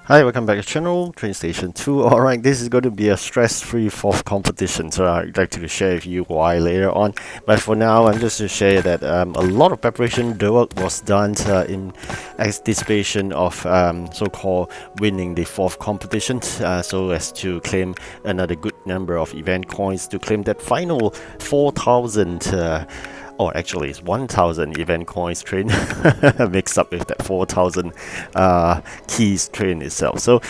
Hi, welcome back to the channel, TrainStation 2. Alright, this is going to be a stress-free fourth competition, so I'd like to share with you why later on. But for now, I'm just to share that a lot of preparation work was done in anticipation of so-called winning the fourth competition, so as to claim another good number of event coins to claim that final 4,000 or actually it's 1000 event coins train mixed up with that 4000 keys train itself. So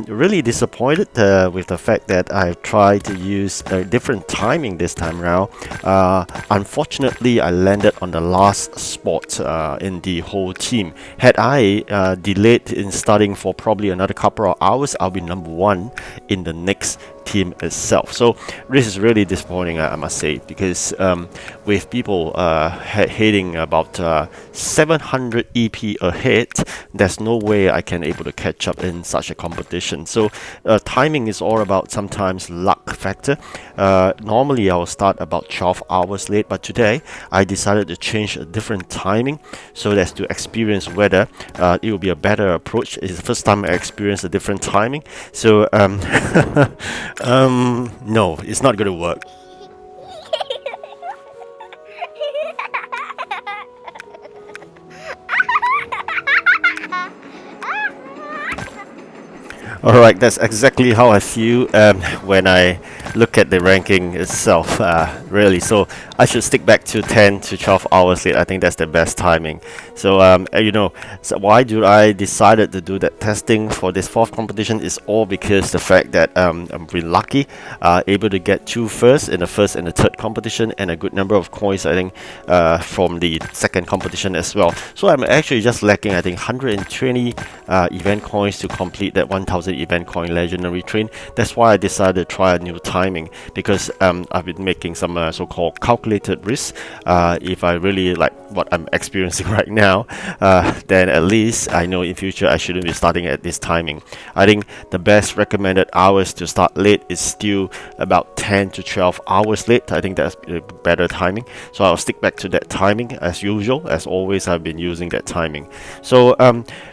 really disappointed with the fact that I've tried to use a different timing this time around. Unfortunately, I landed on the last spot in the whole team. Had I delayed in starting for probably another couple of hours, I'll be number one in the next team itself. So this is really disappointing, I must say, because with people hitting about 700 EP ahead, there's no way I can able to catch up in such a competition. So timing is all about sometimes luck factor. Normally I will start about 12 hours late, but today I decided to change a different timing so as to experience whether it will be a better approach. It's the first time I experienced a different timing, so no, it's not going to work. Alright, that's exactly how I feel when I look at the ranking itself, really. So I should stick back to 10 to 12 hours late. I think that's the best timing. So, so why do I decided to do that testing for this fourth competition is all because the fact that I'm really lucky, able to get two first in the first and the third competition and a good number of coins, I think, from the second competition as well. So I'm actually just lacking, I think, 120 event coins to complete that 1000 event coin legendary train. That's why I decided to try a new timing, because I've been making some so-called calculated risks. If I really like what I'm experiencing right now, then at least I know in future I shouldn't be starting at this timing. I think the best recommended hours to start late is still about 10 to 12 hours late. I think that's a better timing, so I'll stick back to that timing as usual. As always, I've been using that timing. So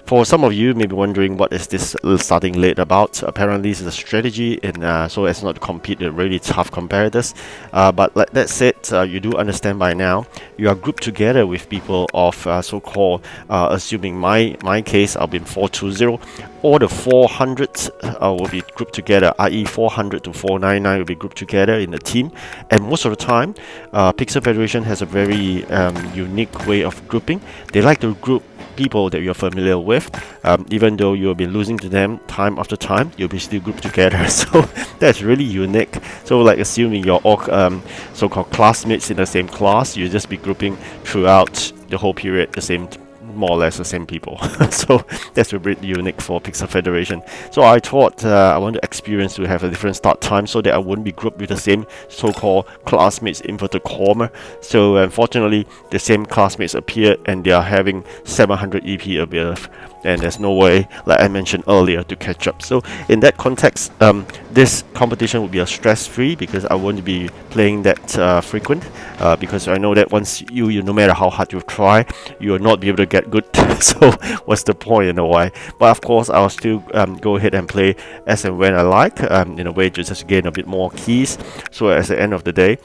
for some of you may be wondering what is this starting late about. Apparently this is a strategy in so as not to compete with really tough competitors, but like that said, you do understand by now you are grouped together with people of so-called assuming my case I'll be in 420, all the 400s will be grouped together, i.e. 400 to 499 will be grouped together in a team. And most of the time Pixel Federation has a very unique way of grouping. They like to group people that you're familiar with, even though you'll be losing to them time after time, you'll be still grouped together. So that's really unique. So like assuming you're all so-called classmates in the same class, you'll just be grouping throughout the whole period the same, more or less the same people. So that's a bit unique for Pixel Federation. So I thought I want to experience to have a different start time so that I wouldn't be grouped with the same so-called classmates inverted comma. So unfortunately the same classmates appeared and they are having 700 EP above, and there's no way, like I mentioned earlier, to catch up. So in that context, this competition will be a stress-free because I won't be playing that frequent, because I know that once you no matter how hard you try, you will not be able to get good. So what's the point in a way? But of course I'll still go ahead and play as and when I like, in a way to just gain a bit more keys, so at the end of the day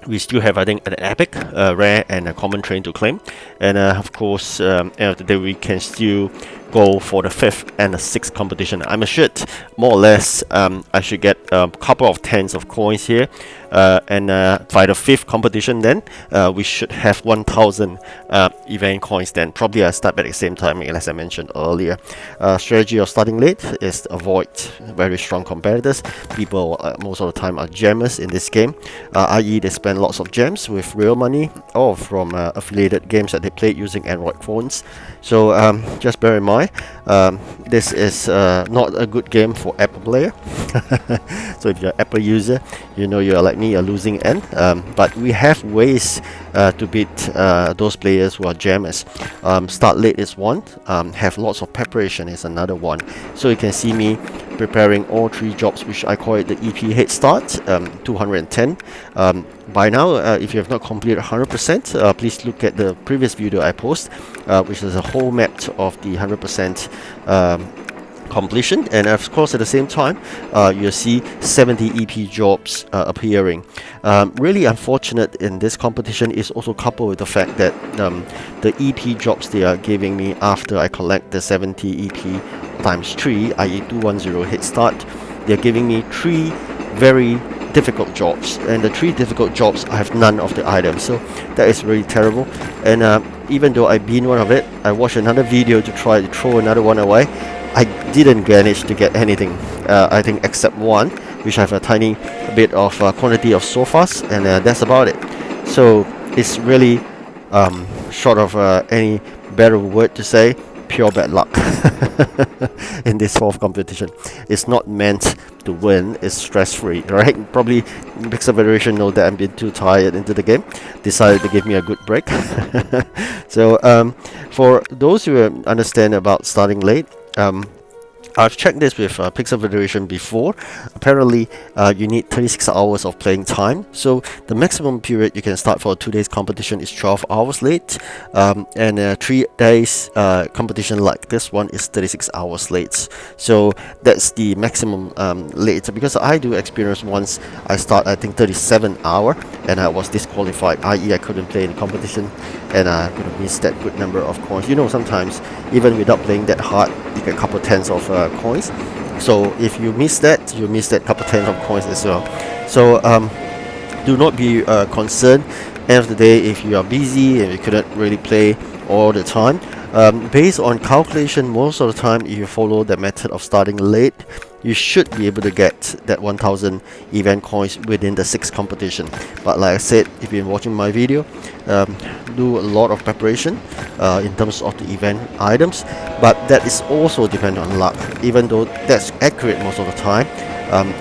we still have, I think, an epic, rare and a common train to claim. And of course end of the day we can still go for the fifth and the sixth competition. I'm assured more or less I should get a couple of tens of coins here, and by the fifth competition then we should have 1000 event coins. Then probably I start at the same time as I mentioned earlier. Strategy of starting late is to avoid very strong competitors. People most of the time are gemmers in this game, i.e. they spend lots of gems with real money or from affiliated games that they played using Android phones. So just bear in mind, this is not a good game for Apple player. So if you're an Apple user, you know you're like me, a losing end. But we have ways to beat those players who are jammers. Start late is one, have lots of preparation is another one. So you can see me preparing all three jobs, which I call it the EP head start, 210. By now, if you have not completed 100%, please look at the previous video I post, which is a whole map of the 100% completion, and of course at the same time you'll see 70 EP jobs appearing. Really unfortunate in this competition is also coupled with the fact that the EP jobs they are giving me after I collect the 70 EP times 3, i.e. 210 head start, they're giving me 3 very difficult jobs, and the 3 difficult jobs I have none of the items, so that is really terrible. And even though I beat one of it, I watched another video to try to throw another one away. I didn't manage to get anything, I think, except one, which I have a tiny bit of quantity of sofas, and that's about it. So it's really, short of any better word to say, pure bad luck in this 4th competition. It's not meant to win, it's stress-free, right? Probably Pixel Federation know that I'm been too tired into the game, decided to give me a good break. So for those who understand about starting late, I've checked this with Pixel Federation before. Apparently, you need 36 hours of playing time. So the maximum period you can start for a 2 days competition is 12 hours late, and 3 days competition like this one is 36 hours late. So that's the maximum late. Because I do experience once I start, I think 37 hour, and I was disqualified, i.e. I couldn't play in the competition, and I could have missed that good number of coins. You know, sometimes even without playing that hard, you get a couple tens of coins. So if you miss that, you miss that couple tens of coins as well. So do not be concerned. End of the day, if you are busy and you couldn't really play all the time, based on calculation, most of the time if you follow the method of starting late, you should be able to get that 1000 event coins within the 6th competition. But like I said, if you've been watching my video, do a lot of preparation in terms of the event items, but that is also dependent on luck, even though that's accurate most of the time.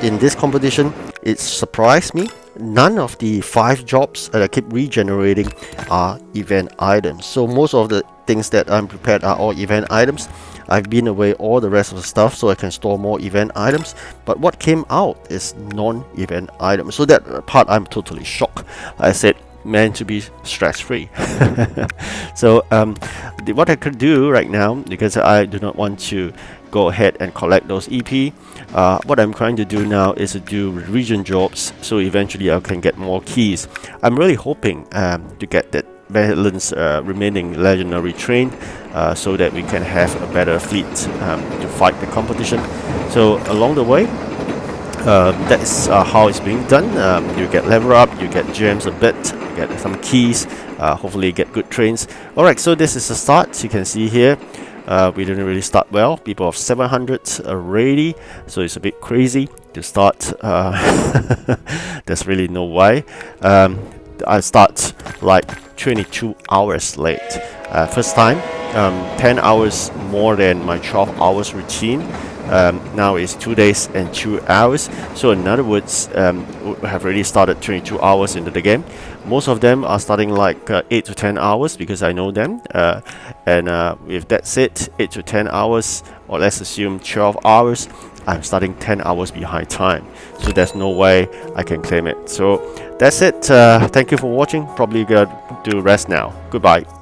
In this competition, it surprised me, none of the 5 jobs that I keep regenerating are event items. So most of the things that I'm prepared are all event items. I've been away all the rest of the stuff so I can store more event items, but what came out is non-event items. So that part I'm totally shocked. I said meant to be stress-free. So what I could do right now, because I do not want to go ahead and collect those EP, what I'm trying to do now is to do region jobs, so eventually I can get more keys. I'm really hoping to get that balance remaining legendary train, so that we can have a better fleet to fight the competition. So along the way, that's how it's being done. You get level up, you get gems a bit, you get some keys, hopefully get good trains. Alright, so this is the start. You can see here we didn't really start well. People have 700 already, so it's a bit crazy to start. There's really no way. I start like 22 hours late. First time, 10 hours more than my 12 hours routine. Now it's 2 days and 2 hours. So in other words, have already started 22 hours into the game. Most of them are starting like 8 to 10 hours because I know them. And if that's it, 8 to 10 hours, or let's assume 12 hours, I'm starting 10 hours behind time. So there's no way I can claim it. So that's it. Thank you for watching. Probably going to rest now. Goodbye.